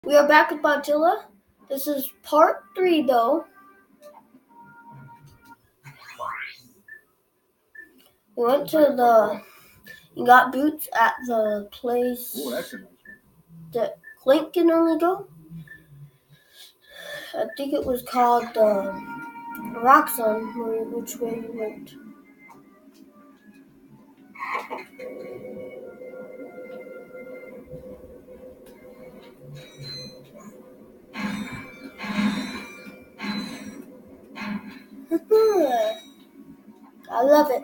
We are back with Batalia. This is part 3 though. We went to you got boots at the place that Clank can only go. I think it was called Rock Zone, which way we went. I love it.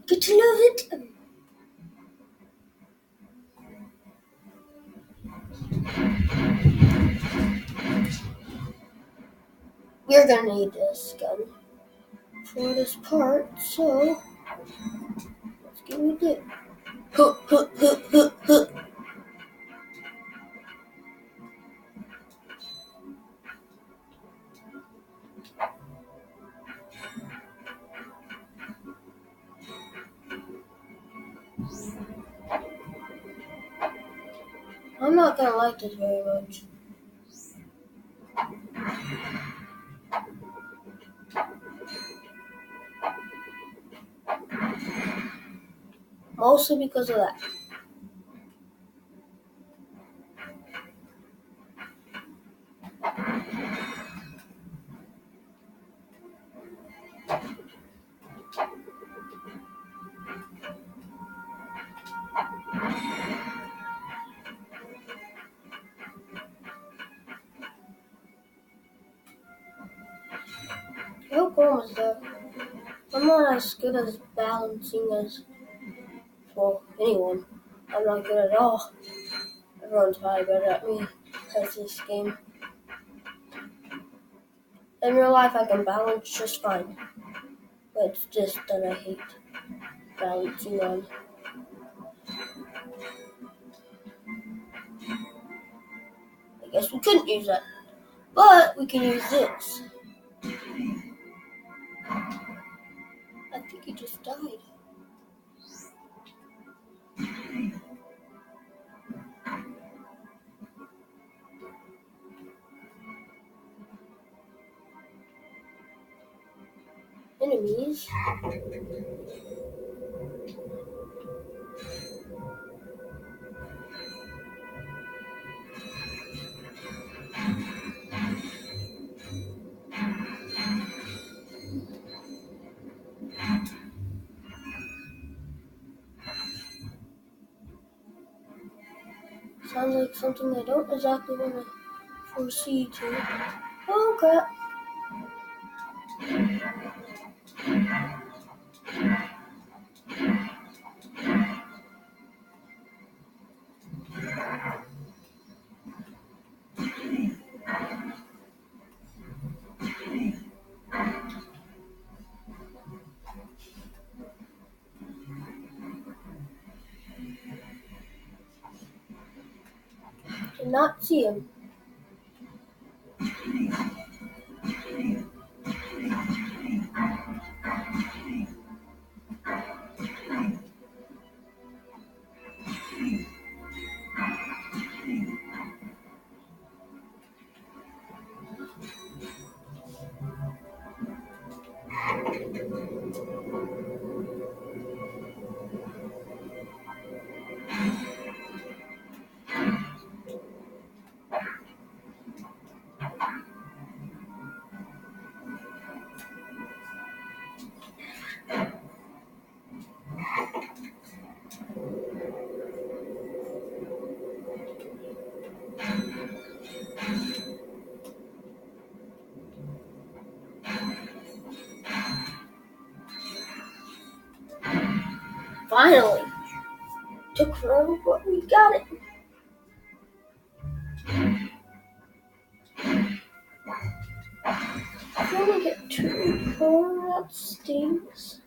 Get to love it. We're gonna need this gun for this part, so let's get with it. Huh, huh, huh, huh, huh. I'm not gonna like this very much. Mostly because of that. How cool is that? I'm not as good as balancing as for anyone. I'm not good at all. Everyone's probably better at me at this game. In real life, I can balance just fine. But it's just that I hate balancing on. I guess we couldn't use that. But we can use this. I think he just died. Enemies. Sounds like something I don't exactly want to foresee to. Oh crap. Did not see him. Finally. Took forever, but we got it. I only get 2 4, that stinks.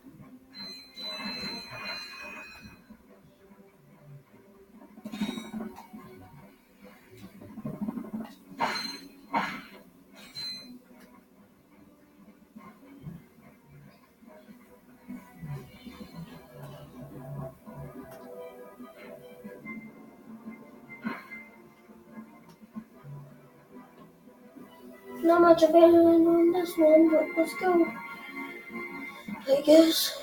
Not much of anything on this one, but let's go. I guess.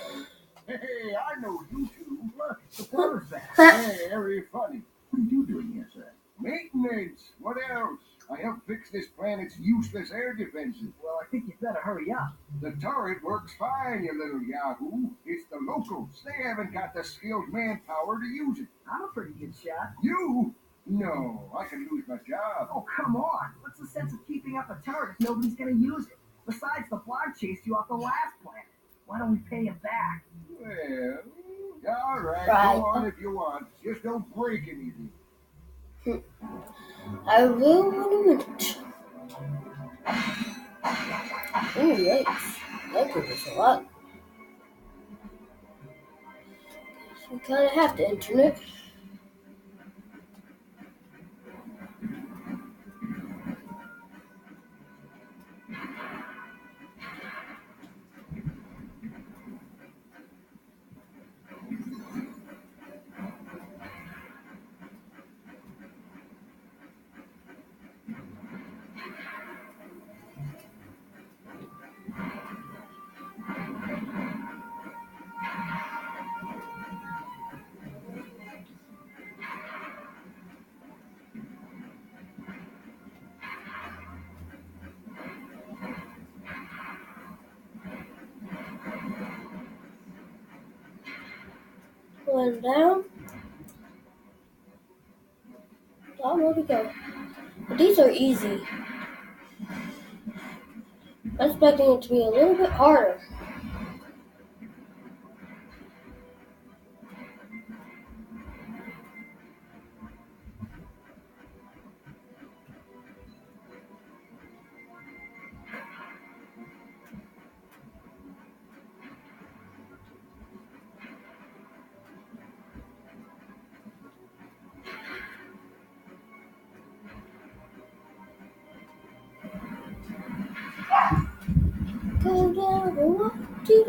Hey, I know you two. Look, the plumber's back. Hey, very funny. What are you doing here, sir? Maintenance. What else? I helped fix this planet's useless air defenses. Well, I think you better hurry up. The turret works fine, you little yahoo. It's the locals. They haven't got the skilled manpower to use it. I'm a pretty good shot. You? No, I could lose my job. Oh, come on. What's the sense of keeping up a turret if nobody's going to use it? Besides, the blob chased you off the last planet. Why don't we pay him back? Well, all right, go on if you want. Just don't break anything. I will in a minute. Ooh, yikes. That could be a lot. So we kind of have to internet. One down. Down where we go. But these are easy. I'm expecting it to be a little bit harder. Go down the walk. Do.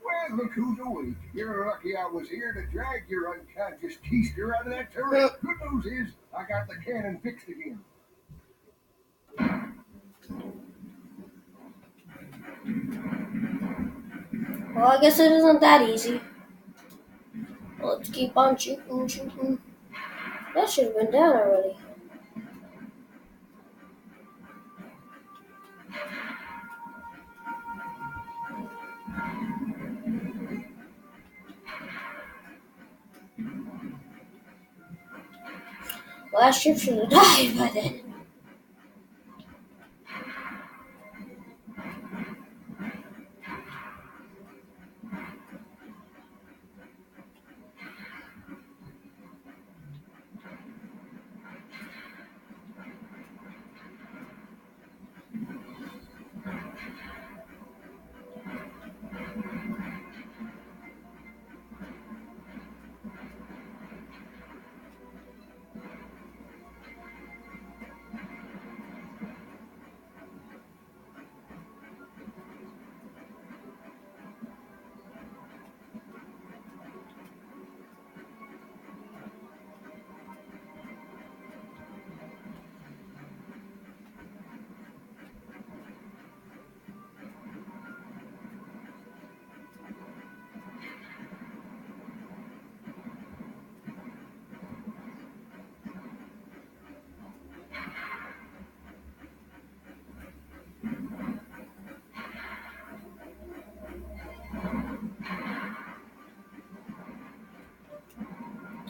Well, look who's awake. You're lucky I was here to drag your unconscious keister out of that turret. Good news is, I got the cannon fixed again. Well, I guess it isn't that easy. Let's keep on shooting. That should have been down already. Last ship should have died by then.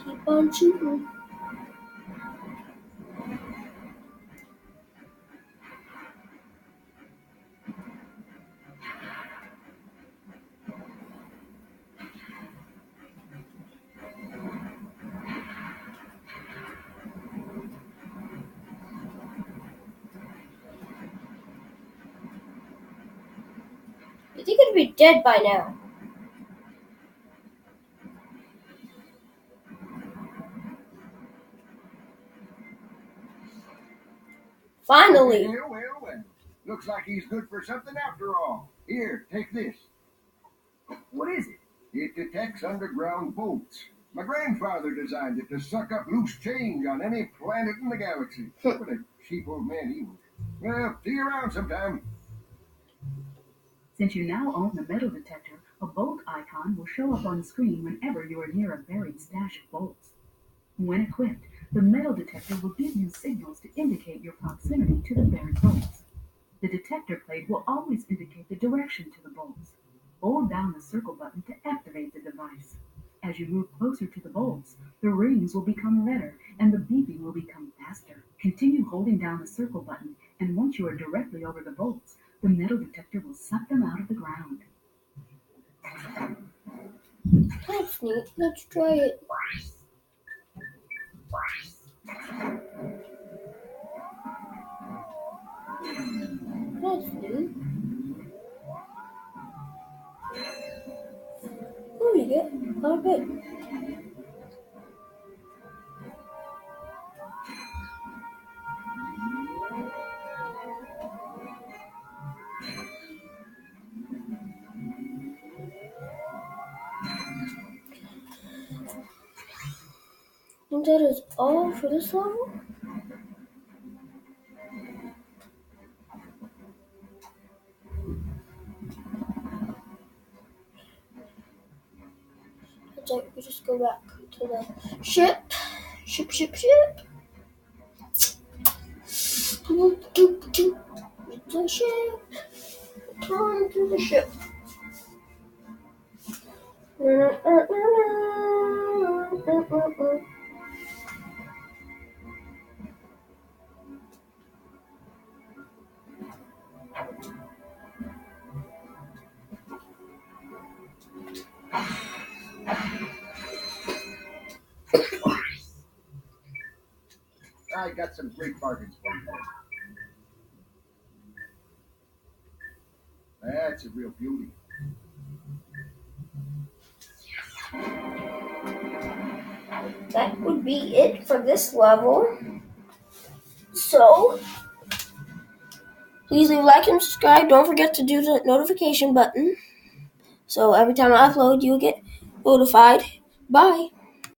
Keep on shooting. should be dead by now. Finally. Well. Looks like he's good for something after all. Here, take this. What is it? It detects underground bolts. My grandfather designed it to suck up loose change on any planet in the galaxy. What a cheap old man he was. Well, see you around sometime. Since you now own the metal detector, a bolt icon will show up on screen whenever you are near a buried stash of bolts. When equipped, the metal detector will give you signals to indicate your proximity to the buried bolts. The detector plate will always indicate the direction to the bolts. Hold down the circle button to activate the device. As you move closer to the bolts, the rings will become redder and the beeping will become faster. Continue holding down the circle button, and once you are directly over the bolts, the metal detector will suck them out of the ground. That's neat. Let's try it. That's neat. Oh, you get quite a bit. And that is all for this level. It's like we just go back to the ship. Ship. It's a ship. Turn to the ship. I got some great bargains for you. That's a real beauty. That would be it for this level. So, please leave a like and subscribe. Don't forget to do the notification button. So every time I upload, you'll get notified. Bye.